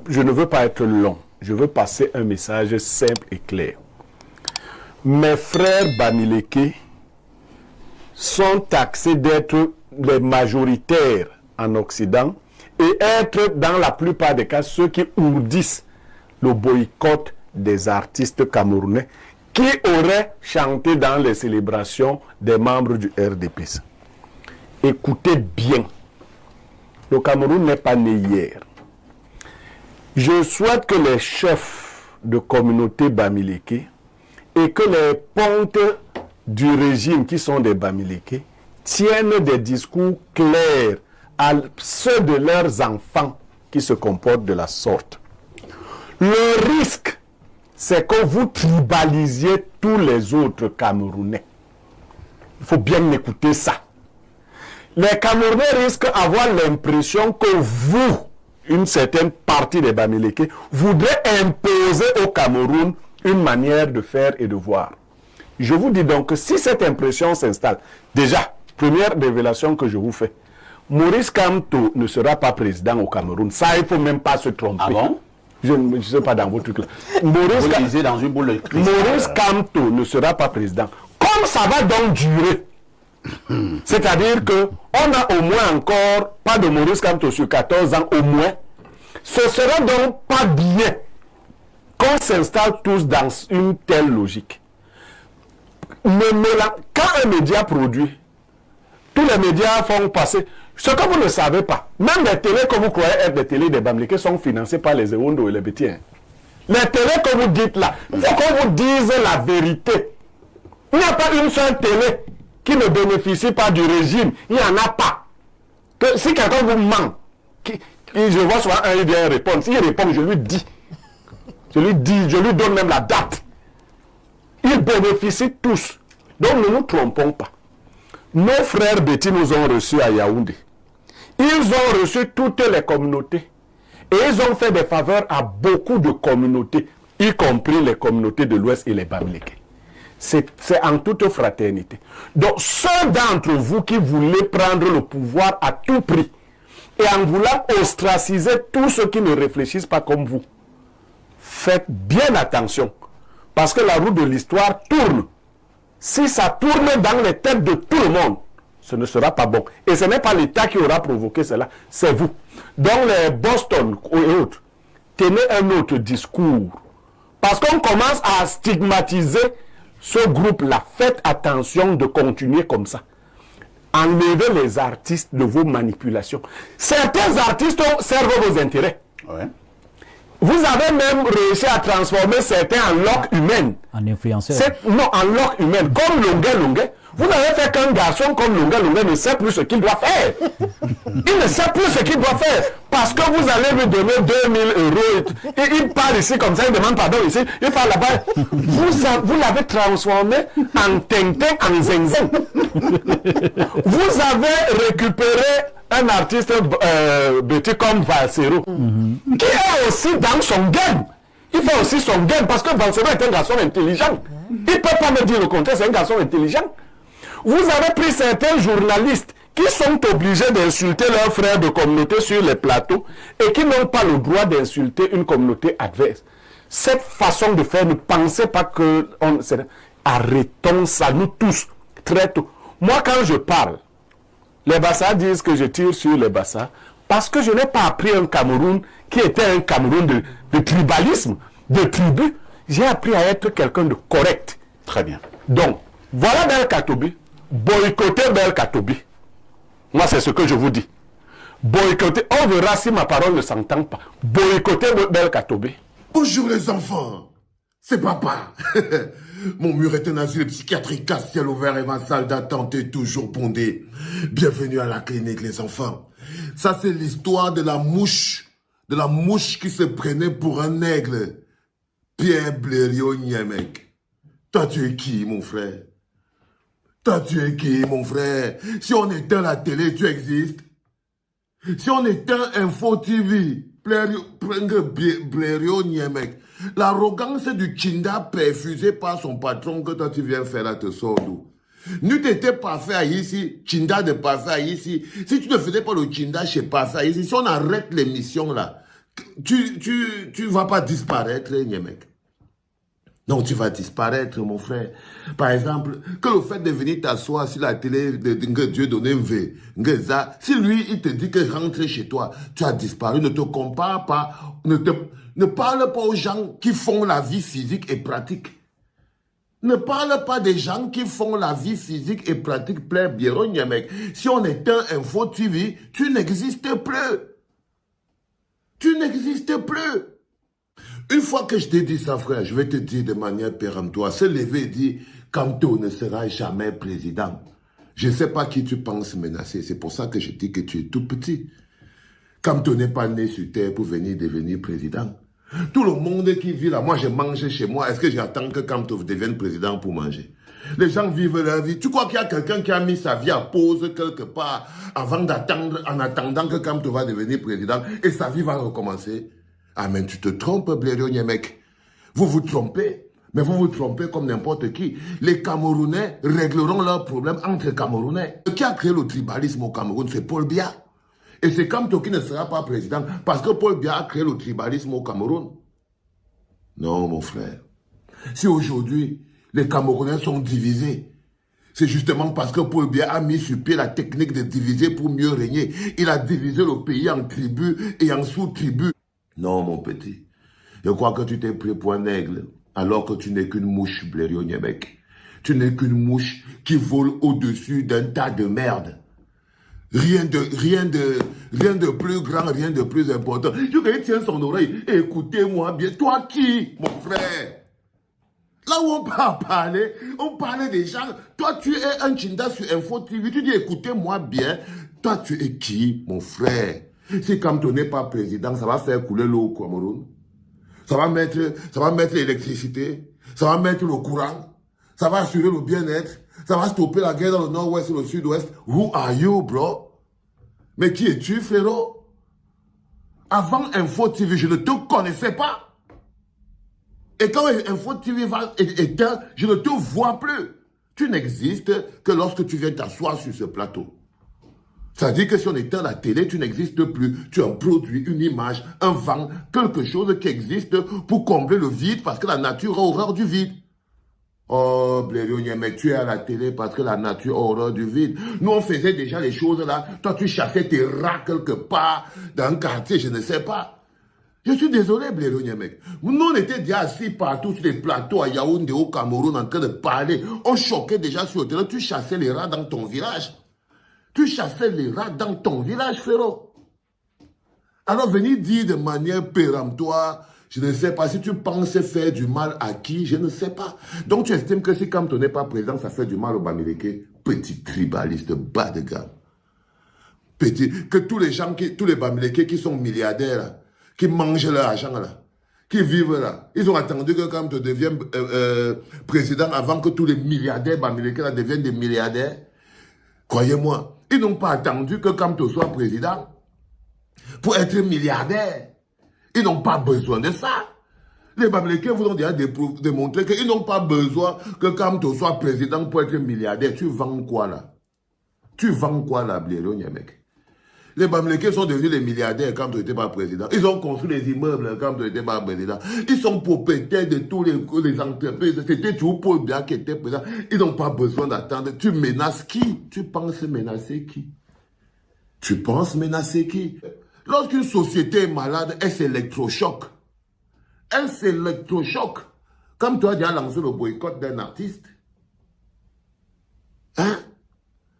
je ne veux pas être long. Je veux passer un message simple et clair. Mes frères Bamileke sont taxés d'être les majoritaires en Occident et être dans la plupart des cas ceux qui ourdissent le boycott des artistes camerounais qui auraient chanté dans les célébrations des membres du RDPC. Écoutez bien, le Cameroun n'est pas né hier. Je souhaite que les chefs de communauté Bamileke et que les pontes du régime qui sont des Bamileke tiennent des discours clairs à ceux de leurs enfants qui se comportent de la sorte. Le risque, c'est que vous tribalisiez tous les autres Camerounais. Il faut bien écouter ça. Les Camerounais risquent d'avoir l'impression que vous, une certaine partie des Bamileke, voudrez imposer au Cameroun une manière de faire et de voir. Je vous dis donc que si cette impression s'installe, déjà, première révélation que je vous fais, Maurice Kamto ne sera pas président au Cameroun. Ça, il ne faut même pas se tromper. Ah bon? Je ne sais pas dans votre truc là. Maurice Kamto ne sera pas président. Comme ça va donc durer, c'est-à-dire que on a au moins encore pas de Maurice Kamto sur 14 ans au moins, ce sera donc pas bien qu'on s'installe tous dans une telle logique. Quand un média produit, tous les médias font passer. Ce que vous ne savez pas, même les télés que vous croyez être des télés des Bamileke sont financées par les Ewondo et les Bétiens. Les télés que vous dites là, il faut qu'on vous dise la vérité. Il n'y a pas une seule télé qui ne bénéficie pas du régime. Il n'y en a pas. Que si quelqu'un vous ment, je vois souvent un, il vient répondre. S'il répond, je lui dis. Je lui donne même la date. Ils bénéficient tous. Donc ne nous trompons pas. Nos frères Betty nous ont reçus à Yaoundé. Ils ont reçu toutes les communautés. Et ils ont fait des faveurs à beaucoup de communautés, y compris les communautés de l'Ouest et les Bamileke. C'est en toute fraternité. Donc ceux d'entre vous qui voulaient prendre le pouvoir à tout prix et en voulant ostraciser tous ceux qui ne réfléchissent pas comme vous, faites bien attention. Parce que la roue de l'histoire tourne. Si ça tourne dans les têtes de tout le monde, ce ne sera pas bon. Et ce n'est pas l'État qui aura provoqué cela, c'est vous. Donc les Boston et autres, tenez un autre discours. Parce qu'on commence à stigmatiser ce groupe-là. Faites attention de continuer comme ça. Enlevez les artistes de vos manipulations. Certains artistes servent vos intérêts. Ouais. Vous avez même réussi à transformer certains en loques humaines. En influenceurs. Non, en loques humaines. Comme Longue. Vous n'avez fait qu'un garçon comme Longue ne sait plus ce qu'il doit faire. Il ne sait plus ce qu'il doit faire. Parce que vous allez lui donner 2000 €. Et il parle ici comme ça, il demande pardon ici, il parle là-bas. Vous l'avez transformé en Tintin, en Zinzin. Vous avez récupéré un artiste bêté comme Valsero, qui est aussi dans son game. Il fait aussi son game parce que Valsero est un garçon intelligent. Il ne peut pas me dire le contraire, c'est un garçon intelligent. Vous avez pris certains journalistes qui sont obligés d'insulter leurs frères de communauté sur les plateaux et qui n'ont pas le droit d'insulter une communauté adverse. Cette façon de faire, ne pensez pas que... Arrêtons ça, nous tous, très tôt. Moi, quand je parle, les Bassa disent que je tire sur les Bassa parce que je n'ai pas appris un Cameroun qui était un Cameroun de tribalisme, de tribu. J'ai appris à être quelqu'un de correct. Très bien. Donc, voilà Bel Katobi. Boycottez Bel Katobi. Moi, c'est ce que je vous dis. Boycottez. On verra si ma parole ne s'entend pas. Boycottez Bel Katobi. Bonjour les enfants. C'est papa. Mon mur est un asile psychiatrique à ciel ouvert et ma salle d'attente est toujours bondée. Bienvenue à la clinique, les enfants. Ça, c'est l'histoire de la mouche. De la mouche qui se prenait pour un aigle. Pierre Blériot Niemek. Toi, tu es qui, mon frère? Toi, tu es qui, mon frère? Si on éteint la télé, tu existes. Si on éteint Info TV, Blériot Niemek. L'arrogance du Chinda perfusé par son patron que toi tu viens faire à te sort d'où? Nous t'étais parfait ici, Chinda de parfait ici. Si tu ne faisais pas le Chinda chez parfait ici, si on arrête l'émission là, Tu vas pas disparaître, Niemek. Non, tu vas disparaître, mon frère. Par exemple, que le fait de venir t'asseoir sur la télé, que Dieu donne un V, si lui, il te dit que rentre chez toi, tu as disparu, ne te compare pas, ne parle pas aux gens qui font la vie physique et pratique. Ne parle pas des gens qui font la vie physique et pratique plein biéron, mec. Si on éteint Info TV, tu n'existes plus. Tu n'existes plus. Une fois que je t'ai dit ça, frère, je vais te dire de manière péremptoire. Se lever et dire, Kamto ne sera jamais président. Je ne sais pas qui tu penses menacer. C'est pour ça que je dis que tu es tout petit. Kamto n'est pas né sur terre pour venir devenir président. Tout le monde qui vit là, moi je mange chez moi. Est-ce que j'attends que Kamto devienne président pour manger? Les gens vivent leur vie. Tu crois qu'il y a quelqu'un qui a mis sa vie à pause quelque part avant d'attendre, en attendant que Kamto va devenir président et sa vie va recommencer? Ah, mais tu te trompes, Blériot Niemek. Vous vous trompez, mais vous vous trompez comme n'importe qui. Les Camerounais régleront leurs problèmes entre Camerounais. Qui a créé le tribalisme au Cameroun, c'est Paul Biya. Et c'est Kamto qui ne sera pas président parce que Paul Biya a créé le tribalisme au Cameroun. Non, mon frère. Si aujourd'hui, les Camerounais sont divisés, c'est justement parce que Paul Biya a mis sur pied la technique de diviser pour mieux régner. Il a divisé le pays en tribus et en sous-tribus. Non, mon petit. Je crois que tu t'es pris pour un aigle, alors que tu n'es qu'une mouche, Blériot Niemek. Tu n'es qu'une mouche qui vole au-dessus d'un tas de merde. Rien de plus grand, rien de plus important. Je vais tiens son oreille. Écoutez-moi bien. Toi qui, mon frère? Là où on parlait des gens. Toi, tu es un chinda sur Info TV. Tu dis, écoutez-moi bien. Toi, tu es qui, mon frère? Si Kamto n'est pas président, ça va faire couler l'eau au Cameroun. Ça va mettre l'électricité. Ça va mettre le courant. Ça va assurer le bien-être. Ça va stopper la guerre dans le nord-ouest et le sud-ouest. Who are you, bro? Mais qui es-tu, frérot? Avant Info TV, je ne te connaissais pas. Et quand Info TV va éteindre, je ne te vois plus. Tu n'existes que lorsque tu viens t'asseoir sur ce plateau. Ça veut dire que si on éteint la télé, tu n'existes plus. Tu es un produit, une image, un vent, quelque chose qui existe pour combler le vide parce que la nature a horreur du vide. Oh, Blériot Niemek, tu es à la télé parce que la nature a horreur du vide. Nous, on faisait déjà les choses là. Toi, tu chassais tes rats quelque part dans un quartier, je ne sais pas. Je suis désolé, Blériot Niemek. Nous, on était déjà assis partout sur les plateaux à Yaoundé, au Cameroun, en train de parler. On choquait déjà sur le terrain. Tu chassais les rats dans ton village. Tu chassais les rats dans ton village, frérot. Alors, venir dire de manière péremptoire, je ne sais pas, si tu penses faire du mal à qui, je ne sais pas. Donc, tu estimes que si Kamto n'est pas président, ça fait du mal au Bamileke. Petit tribaliste bas de gamme. Petit, que tous les Bamileke qui sont milliardaires, là, qui mangent leur argent, là, qui vivent là, ils ont attendu que Kamto devienne président avant que tous les milliardaires Bamileke là deviennent des milliardaires. Croyez-moi. Ils n'ont pas attendu que Kamto soit président pour être milliardaire. Ils n'ont pas besoin de ça. Les Bamileke vous ont déjà démontré qu'ils n'ont pas besoin que Kamto soit président pour être milliardaire. Tu vends quoi là? Tu vends quoi là, Blériot Niemek? Les Bamileke sont devenus les milliardaires quand Kamto n'était pas président. Ils ont construit les immeubles quand Kamto n'était pas président. Ils sont propriétaires de tous les entreprises. C'était toujours Paul Biya qui était président. Ils n'ont pas besoin d'attendre. Tu menaces qui? Tu penses menacer qui? Tu penses menacer qui? Lorsqu'une société est malade, elle s'électrochoque. Elle s'électrochoque. Comme toi, tu as lancé le boycott d'un artiste. Hein?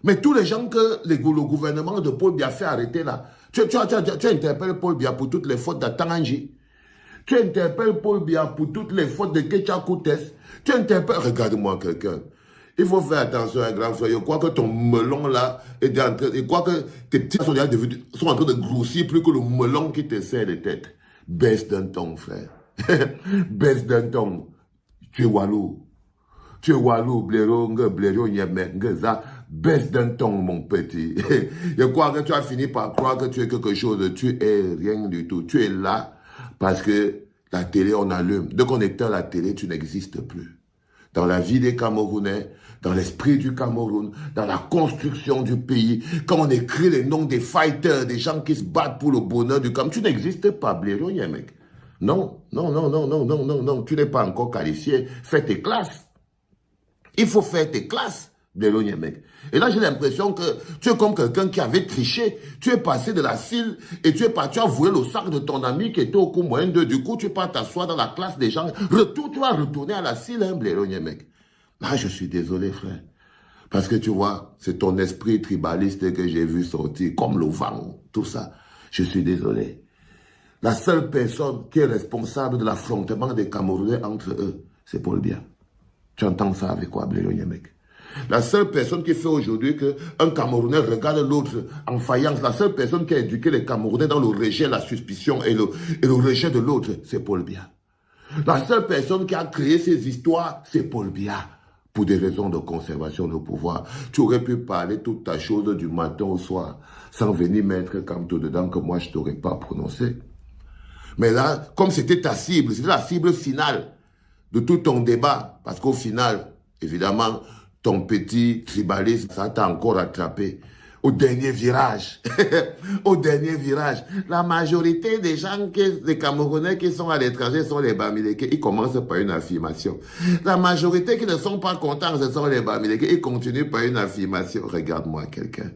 Mais tous les gens que le gouvernement de Paul Biya fait arrêter là, tu interpelles Paul Biya pour toutes les fautes d'Atanganji. Tu interpelles Paul Biya pour toutes les fautes de Kecha Koutes. Tu interpelles... Regarde-moi quelqu'un. Il faut faire attention, un grand frère. Je crois que ton melon là est en train... Je crois que tes petits sont en train de grossir plus que le melon qui te serre les têtes. Baisse d'un ton, frère. Baisse d'un ton. Tu es walou. Tu es walou, Blériot Niemek, Ngeza. Baisse d'un ton, mon petit. Je crois que tu as fini par croire que tu es quelque chose. Tu es rien du tout. Tu es là parce que la télé, on allume. Dès qu'on éteint la télé, tu n'existes plus. dans la vie des Camerounais, dans l'esprit du Cameroun, dans la construction du pays. Quand on écrit les noms des fighters, des gens qui se battent pour le bonheur du Cameroun, tu n'existes pas, Blaireau Nyemekhe. Non, non, non, non, non, non, non, non, tu n'es pas encore qualifié. Fais tes classes. Il faut faire tes classes, Blaireau Nyemekhe. Et là, j'ai l'impression que tu es comme quelqu'un qui avait triché. Tu es passé de la CIL et tu as voué le sac de ton ami qui était au cours moyen 2. Du coup, tu pars t'asseoir dans la classe des gens. Tu vas retourner à la CIL, hein, Blaireau Nyemekhe. Là, je suis désolé, frère. Parce que tu vois, c'est ton esprit tribaliste que j'ai vu sortir, comme le vent, tout ça. Je suis désolé. La seule personne qui est responsable de l'affrontement des Camerounais entre eux, c'est Paul Biya. Tu entends ça avec quoi, Blaireau Nyemekhe? La seule personne qui fait aujourd'hui qu'un Camerounais regarde l'autre en faïence, la seule personne qui a éduqué les Camerounais dans le rejet, la suspicion et le rejet de l'autre, c'est Paul Biya. La seule personne qui a créé ces histoires, c'est Paul Biya. Pour des raisons de conservation de pouvoir. Tu aurais pu parler toute ta chose du matin au soir, sans venir mettre Kamto dedans que moi je t'aurais pas prononcé. Mais là, comme c'était ta cible, c'était la cible finale de tout ton débat, parce qu'au final, évidemment, ton petit tribalisme, ça t'a encore attrapé. Au dernier virage, au dernier virage, la majorité des gens, des Camerounais qui sont à l'étranger sont les Bamileke. Ils commencent par une affirmation. La majorité qui ne sont pas contents, ce sont les Bamileke. Ils continuent par une affirmation. Regarde-moi quelqu'un.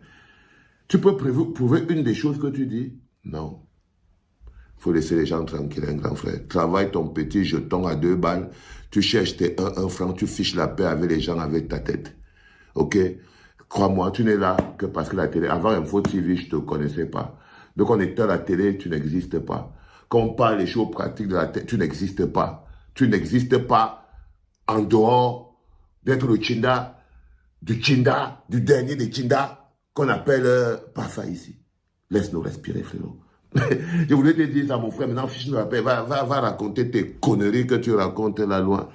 Tu peux prouver une des choses que tu dis? Non. Il faut laisser les gens tranquilles, un grand frère. Travaille ton petit jeton à 2 balles. Tu cherches tes 1 franc, tu fiches la paix avec les gens avec ta tête. Ok? Crois-moi, tu n'es là que parce que la télé... Avant Info TV, je ne te connaissais pas. Donc on était à la télé, tu n'existes pas. Quand on parle des choses pratiques de la télé, tu n'existes pas. Tu n'existes pas en dehors d'être le Tchinda, du dernier des Tchinda, qu'on appelle Pafa ici. Laisse-nous respirer, frérot. Je voulais te dire ça, mon frère. Maintenant, fiche-nous la paix. Va raconter tes conneries que tu racontes là loin.